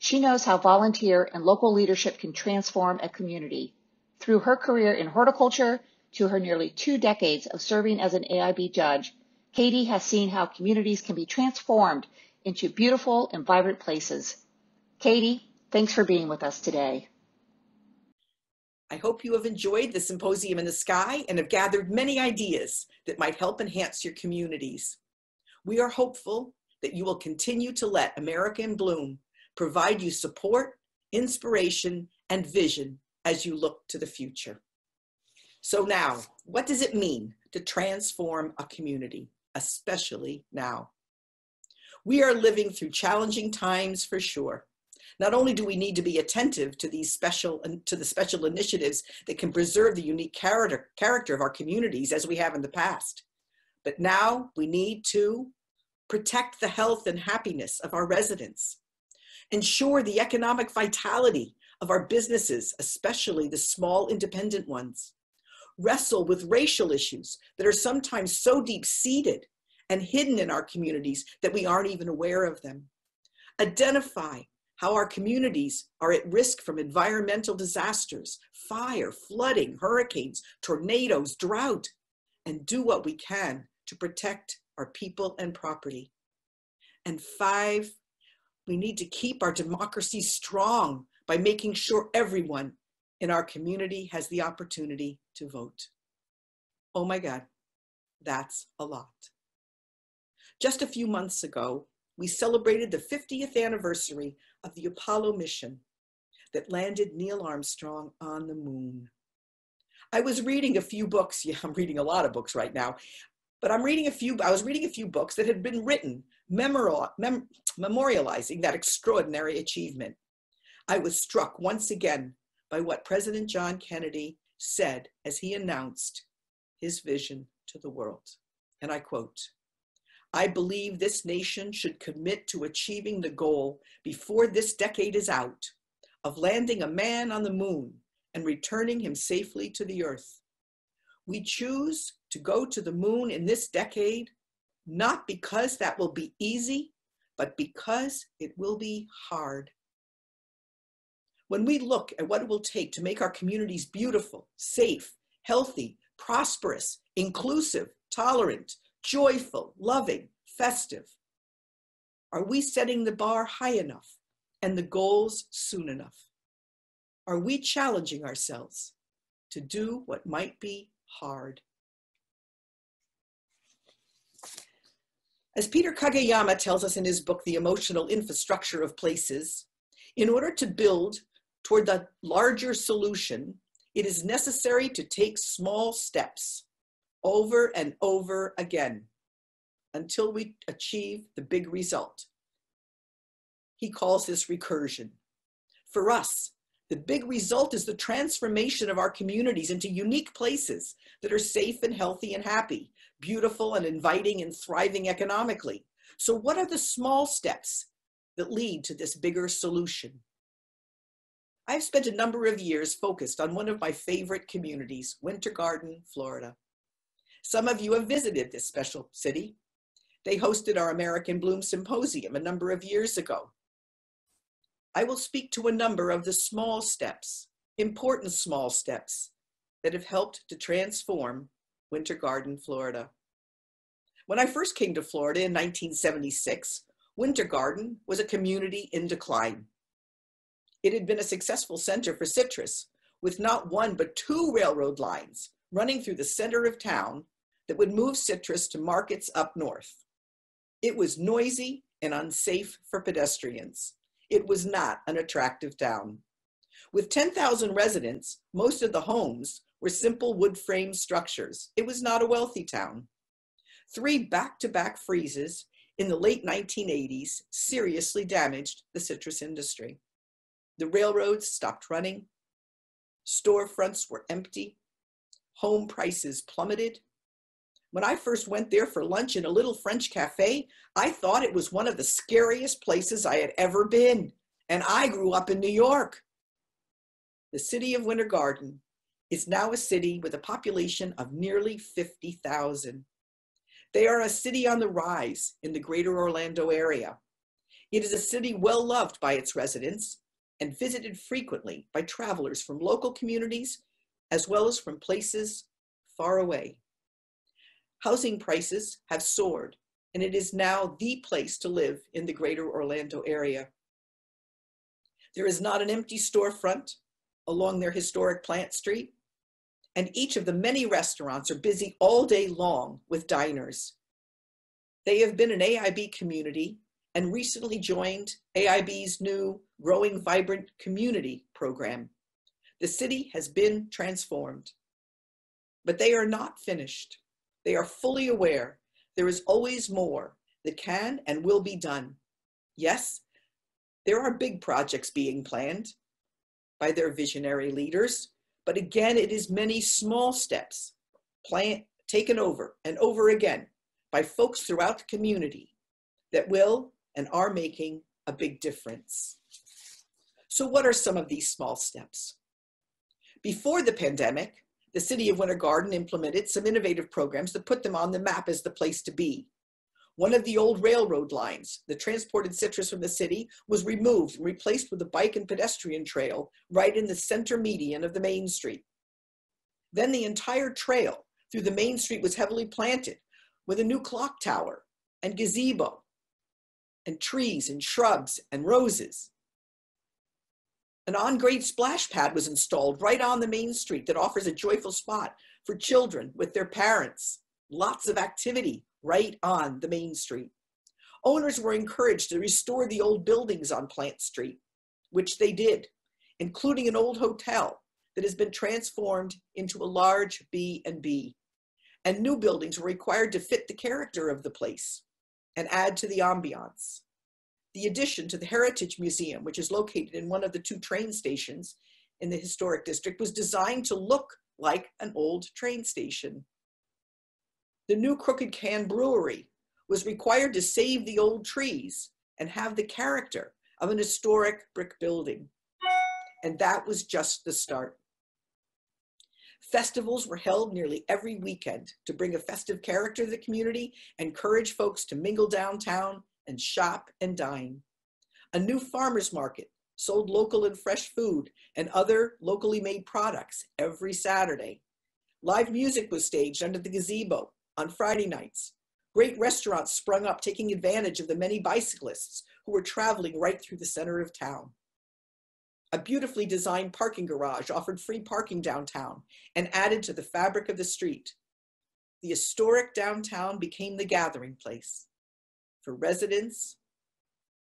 She knows how volunteer and local leadership can transform a community. Through her career in horticulture to her nearly 2 decades of serving as an AIB judge, Katy has seen how communities can be transformed into beautiful and vibrant places. Katy, thanks for being with us today. I hope you have enjoyed the Symposium in the Sky and have gathered many ideas that might help enhance your communities. We are hopeful that you will continue to let America in Bloom provide you support, inspiration, and vision as you look to the future. So now, what does it mean to transform a community, especially now? We are living through challenging times for sure. Not only do we need to be attentive to the special initiatives that can preserve the unique character of our communities as we have in the past, but now we need to protect the health and happiness of our residents, ensure the economic vitality of our businesses, especially the small independent ones, wrestle with racial issues that are sometimes so deep-seated and hidden in our communities that we aren't even aware of them, identify how our communities are at risk from environmental disasters, fire, flooding, hurricanes, tornadoes, drought, and do what we can to protect our people and property. And 5, we need to keep our democracy strong by making sure everyone in our community has the opportunity to vote. Oh my God, that's a lot. Just a few months ago, we celebrated the 50th anniversary of the Apollo mission that landed Neil Armstrong on the moon. I was reading a few books. Yeah, I'm reading a lot of books right now, but I was reading a few books that had been written memorializing that extraordinary achievement. I was struck once again by what President John Kennedy said as he announced his vision to the world. And I quote, "I believe this nation should commit to achieving the goal before this decade is out of landing a man on the moon and returning him safely to the earth. We choose to go to the moon in this decade, not because that will be easy, but because it will be hard." When we look at what it will take to make our communities beautiful, safe, healthy, prosperous, inclusive, tolerant, joyful, loving, festive, are we setting the bar high enough and the goals soon enough? Are we challenging ourselves to do what might be hard? As Peter Kageyama tells us in his book, The Emotional Infrastructure of Places, in order to build toward the larger solution, it is necessary to take small steps over and over again until we achieve the big result. He calls this recursion. For us, the big result is the transformation of our communities into unique places that are safe and healthy and happy, beautiful and inviting and thriving economically. So what are the small steps that lead to this bigger solution? I've spent a number of years focused on one of my favorite communities, Winter Garden, Florida. Some of you have visited this special city. They hosted our American Bloom Symposium a number of years ago. I will speak to a number of the small steps, important small steps, that have helped to transform Winter Garden, Florida. When I first came to Florida in 1976, Winter Garden was a community in decline. It had been a successful center for citrus, with not one but 2 railroad lines running through the center of town that would move citrus to markets up north. It was noisy and unsafe for pedestrians. It was not an attractive town. With 10,000 residents, most of the homes were simple wood frame structures. It was not a wealthy town. 3 back-to-back freezes in the late 1980s seriously damaged the citrus industry. The railroads stopped running. Storefronts were empty. Home prices plummeted. When I first went there for lunch in a little French cafe, I thought it was one of the scariest places I had ever been. And I grew up in New York. The city of Winter Garden is now a city with a population of nearly 50,000. They are a city on the rise in the greater Orlando area. It is a city well loved by its residents and visited frequently by travelers from local communities as well as from places far away. Housing prices have soared, and it is now the place to live in the greater Orlando area. There is not an empty storefront along their historic Plant Street, and each of the many restaurants are busy all day long with diners. They have been an AIB community and recently joined AIB's new Growing Vibrant Community program. The city has been transformed, but they are not finished. They are fully aware there is always more that can and will be done. Yes, there are big projects being planned by their visionary leaders, but again, it is many small steps taken over and over again by folks throughout the community that will and are making a big difference. So what are some of these small steps? Before the pandemic, the City of Winter Garden implemented some innovative programs that put them on the map as the place to be. One of the old railroad lines that transported citrus from the city was removed and replaced with a bike and pedestrian trail right in the center median of the main street. Then the entire trail through the main street was heavily planted with a new clock tower and gazebo and trees and shrubs and roses. An on-grade splash pad was installed right on the main street that offers a joyful spot for children with their parents. Lots of activity right on the main street. Owners were encouraged to restore the old buildings on Plant Street, which they did, including an old hotel that has been transformed into a large B&B. And new buildings were required to fit the character of the place and add to the ambiance. The addition to the Heritage Museum, which is located in one of the 2 train stations in the historic district, was designed to look like an old train station. The new Crooked Can Brewery was required to save the old trees and have the character of an historic brick building. And that was just the start. Festivals were held nearly every weekend to bring a festive character to the community and encourage folks to mingle downtown and shop and dine. A new farmers market sold local and fresh food and other locally made products every Saturday. Live music was staged under the gazebo on Friday nights. Great restaurants sprung up, taking advantage of the many bicyclists who were traveling right through the center of town. A beautifully designed parking garage offered free parking downtown and added to the fabric of the street. The historic downtown became the gathering place for residents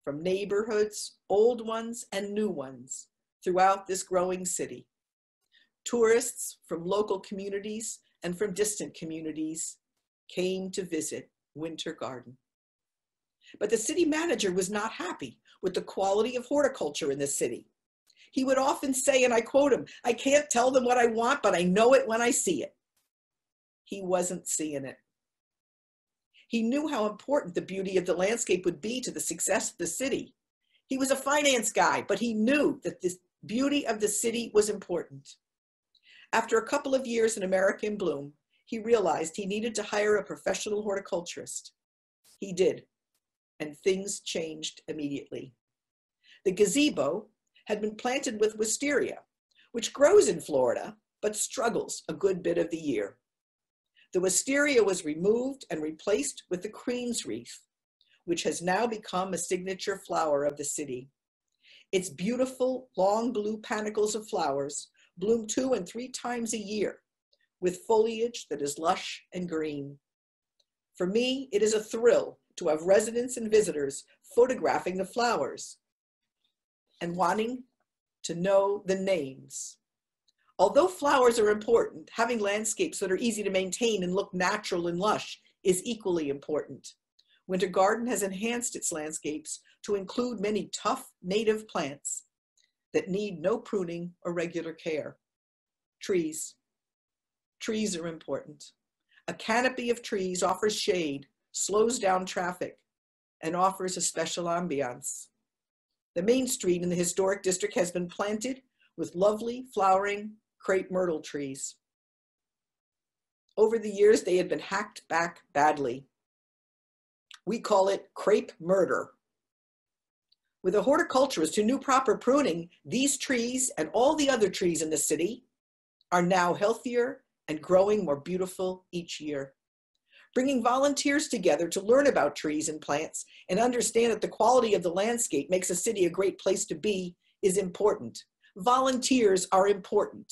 from neighborhoods, old ones and new ones, throughout this growing city. Tourists from local communities and from distant communities came to visit Winter Garden. But the city manager was not happy with the quality of horticulture in the city. He would often say, and I quote him, "I can't tell them what I want, but I know it when I see it." He wasn't seeing it. He knew how important the beauty of the landscape would be to the success of the city. He was a finance guy, but he knew that the beauty of the city was important. After a couple of years in America in Bloom, he realized he needed to hire a professional horticulturist. He did, and things changed immediately. The gazebo had been planted with wisteria, which grows in Florida, but struggles a good bit of the year. The wisteria was removed and replaced with the Queen's wreath, which has now become a signature flower of the city. Its beautiful, long blue panicles of flowers bloom 2 and 3 times a year, with foliage that is lush and green. For me, it is a thrill to have residents and visitors photographing the flowers and wanting to know the names. Although flowers are important, having landscapes that are easy to maintain and look natural and lush is equally important. Winter Garden has enhanced its landscapes to include many tough native plants that need no pruning or regular care. Trees. Trees are important. A canopy of trees offers shade, slows down traffic, and offers a special ambiance. The main street in the historic district has been planted with lovely flowering crepe myrtle trees. Over the years, they had been hacked back badly. We call it crepe murder. With a horticulturist who knew proper pruning, these trees and all the other trees in the city are now healthier and growing more beautiful each year. Bringing volunteers together to learn about trees and plants and understand that the quality of the landscape makes a city a great place to be is important. Volunteers are important,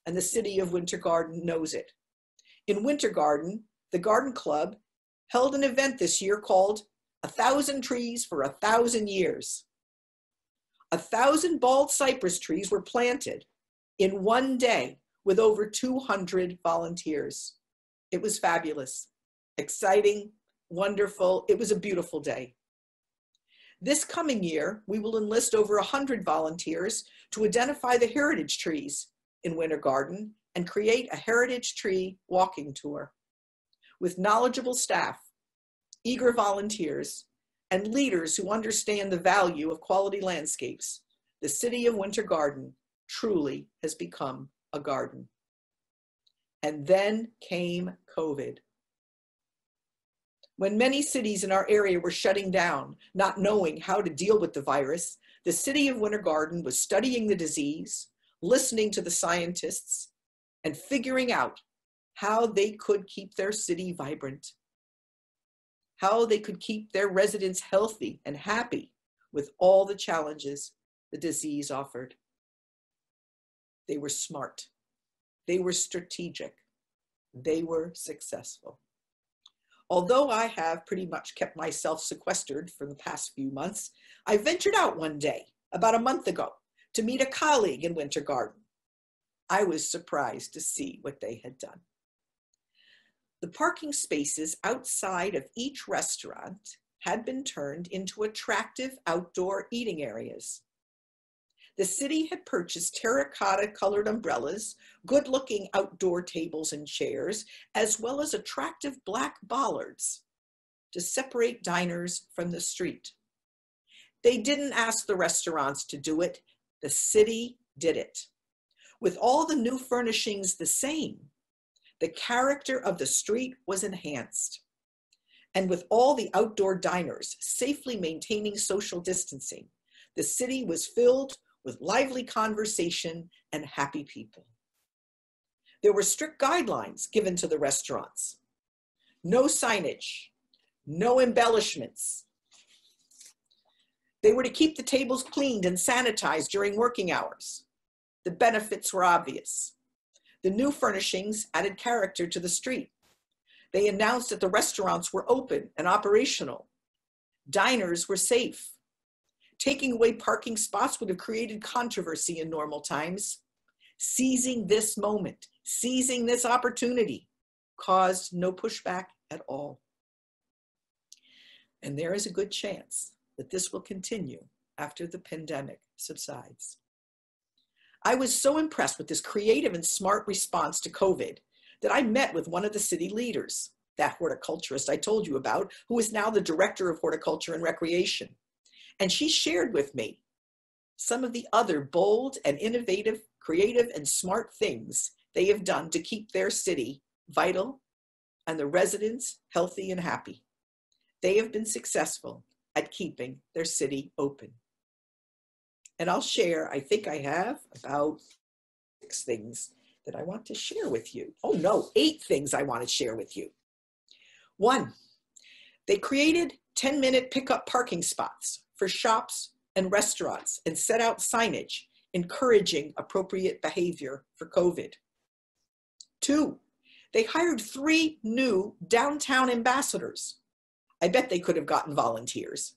and the city of Winter Garden knows it. In Winter Garden, the Garden Club held an event this year called 1,000 Trees for 1,000 Years. 1,000 bald cypress trees were planted in one day with over 200 volunteers. It was fabulous, exciting, wonderful. It was a beautiful day. This coming year, we will enlist over 100 volunteers to identify the heritage trees in Winter Garden and create a heritage tree walking tour with knowledgeable staff, eager volunteers, and leaders who understand the value of quality landscapes. The city of Winter Garden truly has become a garden. And then came COVID. When many cities in our area were shutting down, not knowing how to deal with the virus, the city of Winter Garden was studying the disease, listening to the scientists, and figuring out how they could keep their city vibrant, how they could keep their residents healthy and happy with all the challenges the disease offered. They were smart. They were strategic. They were successful. Although I have pretty much kept myself sequestered for the past few months, I ventured out one day, about a month ago, to meet a colleague in Winter Garden. I was surprised to see what they had done. The parking spaces outside of each restaurant had been turned into attractive outdoor eating areas. The city had purchased terracotta-colored umbrellas, good-looking outdoor tables and chairs, as well as attractive black bollards to separate diners from the street. They didn't ask the restaurants to do it. The city did it. With all the new furnishings the same, the character of the street was enhanced. And with all the outdoor diners safely maintaining social distancing, the city was filled with lively conversation and happy people. There were strict guidelines given to the restaurants. No signage, no embellishments. They were to keep the tables cleaned and sanitized during working hours. The benefits were obvious. The new furnishings added character to the street. They announced that the restaurants were open and operational. Diners were safe. Taking away parking spots would have created controversy in normal times. Seizing this moment, seizing this opportunity, caused no pushback at all. And there is a good chance that this will continue after the pandemic subsides. I was so impressed with this creative and smart response to COVID that I met with one of the city leaders, that horticulturist I told you about, who is now the director of horticulture and recreation. And she shared with me some of the other bold and innovative, creative and smart things they have done to keep their city vital and the residents healthy and happy. They have been successful at keeping their city open. And I'll share, I think I have about 6 things that I want to share with you. Oh no, 8 things I want to share with you. 1, they created 10-minute pickup parking spots for shops and restaurants and set out signage encouraging appropriate behavior for COVID. 2, they hired 3 new downtown ambassadors. I bet they could have gotten volunteers,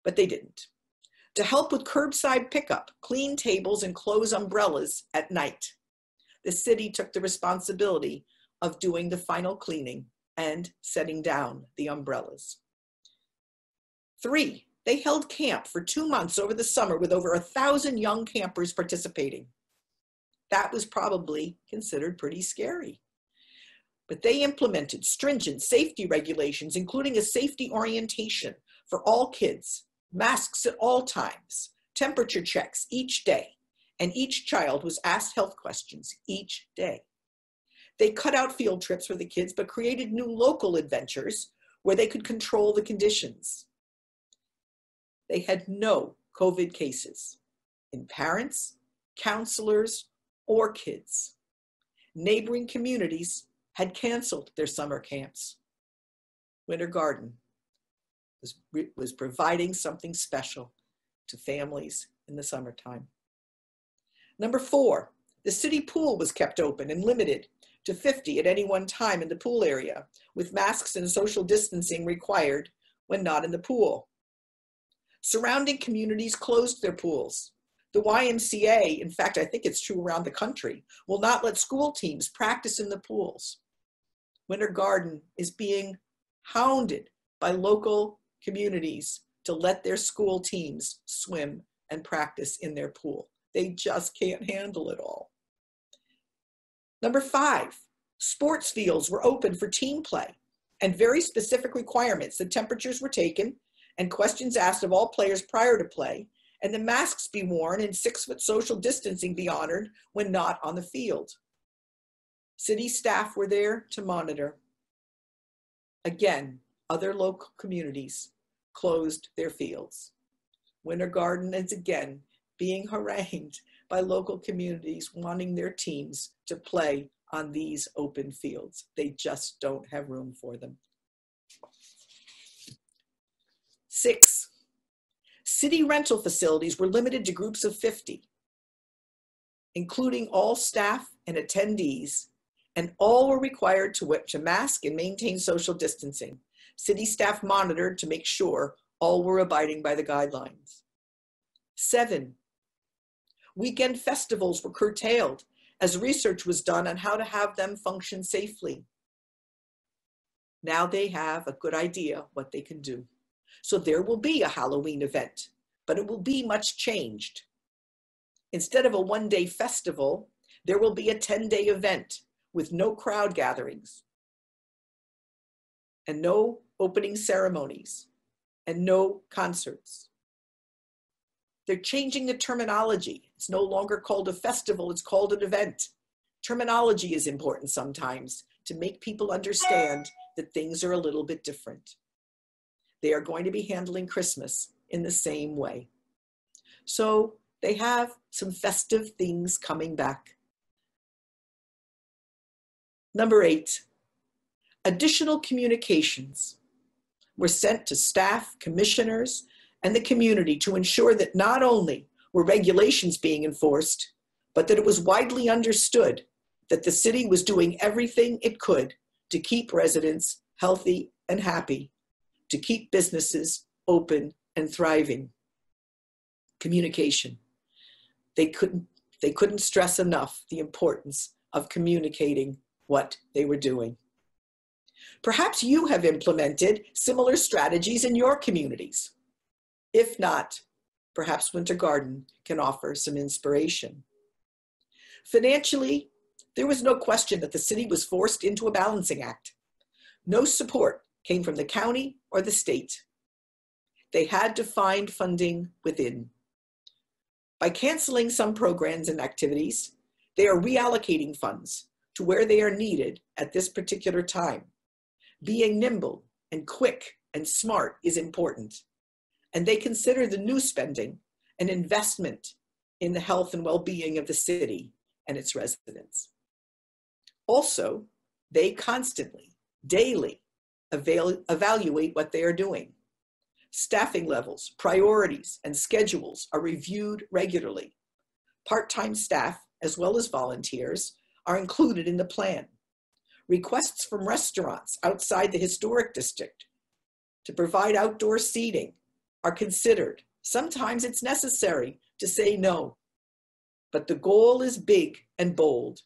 but they didn't. To help with curbside pickup, clean tables and close umbrellas at night. The city took the responsibility of doing the final cleaning and setting down the umbrellas. 3, they held camp for 2 months over the summer with over 1,000 young campers participating. That was probably considered pretty scary. But they implemented stringent safety regulations, including a safety orientation for all kids, masks at all times, temperature checks each day, and each child was asked health questions each day. They cut out field trips for the kids, but created new local adventures where they could control the conditions. They had no COVID cases in parents, counselors, or kids. Neighboring communities had canceled their summer camps. Winter Garden was providing something special to families in the summertime. Number 4, the city pool was kept open and limited to 50 at any one time in the pool area, with masks and social distancing required when not in the pool. Surrounding communities closed their pools. The YMCA, in fact, I think it's true around the country, will not let school teams practice in the pools. Winter Garden is being hounded by local communities to let their school teams swim and practice in their pool. They just can't handle it all. Number 5, sports fields were open for team play and very specific requirements. The temperatures were taken and questions asked of all players prior to play, and the masks be worn and 6-foot social distancing be honored when not on the field. City staff were there to monitor. Again, other local communities closed their fields. Winter Garden is again being harangued by local communities wanting their teams to play on these open fields. They just don't have room for them. 6, city rental facilities were limited to groups of 50, including all staff and attendees, and all were required to mask and maintain social distancing. City staff monitored to make sure all were abiding by the guidelines. 7, weekend festivals were curtailed as research was done on how to have them function safely. Now they have a good idea what they can do. So there will be a Halloween event, but it will be much changed. Instead of a one-day festival, there will be a 10-day event with no crowd gatherings and no opening ceremonies and no concerts. They're changing the terminology. It's no longer called a festival, it's called an event. Terminology is important sometimes to make people understand that things are a little bit different. They are going to be handling Christmas in the same way. So they have some festive things coming back. Number 8, additional communications were sent to staff, commissioners, and the community to ensure that not only were regulations being enforced, but that it was widely understood that the city was doing everything it could to keep residents healthy and happy, to keep businesses open and thriving. Communication. They couldn't stress enough the importance of communicating what they were doing. Perhaps you have implemented similar strategies in your communities. If not, perhaps Winter Garden can offer some inspiration. Financially, there was no question that the city was forced into a balancing act. No support came from the county or the state. They had to find funding within. By canceling some programs and activities, they are reallocating funds to where they are needed at this particular time. Being nimble and quick and smart is important, and they consider the new spending an investment in the health and well-being of the city and its residents. Also, they constantly, daily, evaluate what they are doing. Staffing levels, priorities, and schedules are reviewed regularly. Part-time staff, as well as volunteers, are included in the plan. Requests from restaurants outside the historic district to provide outdoor seating are considered. Sometimes it's necessary to say no, but the goal is big and bold.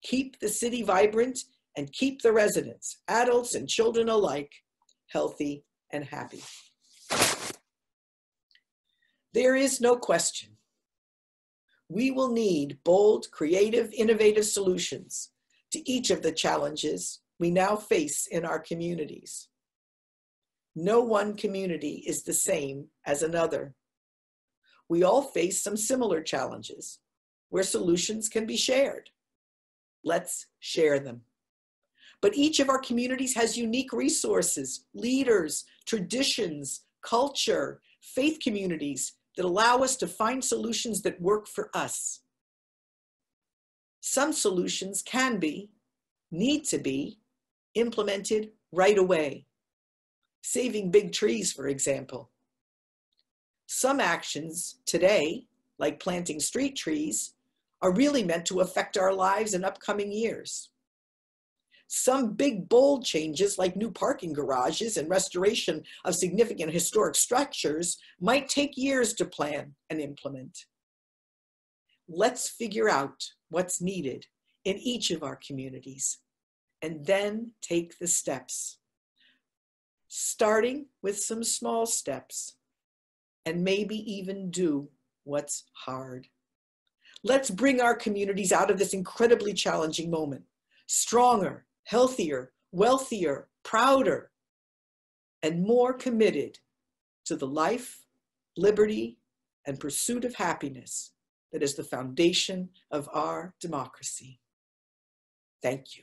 Keep the city vibrant and keep the residents, adults and children alike, healthy and happy. There is no question. We will need bold, creative, innovative solutions to each of the challenges we now face in our communities. No one community is the same as another. We all face some similar challenges where solutions can be shared. Let's share them. But each of our communities has unique resources, leaders, traditions, culture, faith communities, that allow us to find solutions that work for us. Some solutions can be, need to be, implemented right away. Saving big trees, for example. Some actions today, like planting street trees, are really meant to affect our lives in upcoming years. Some big, bold changes, like new parking garages and restoration of significant historic structures, might take years to plan and implement. Let's figure out what's needed in each of our communities, and then take the steps, starting with some small steps, and maybe even do what's hard. Let's bring our communities out of this incredibly challenging moment, stronger, healthier, wealthier, prouder, and more committed to the life, liberty, and pursuit of happiness that is the foundation of our democracy. Thank you.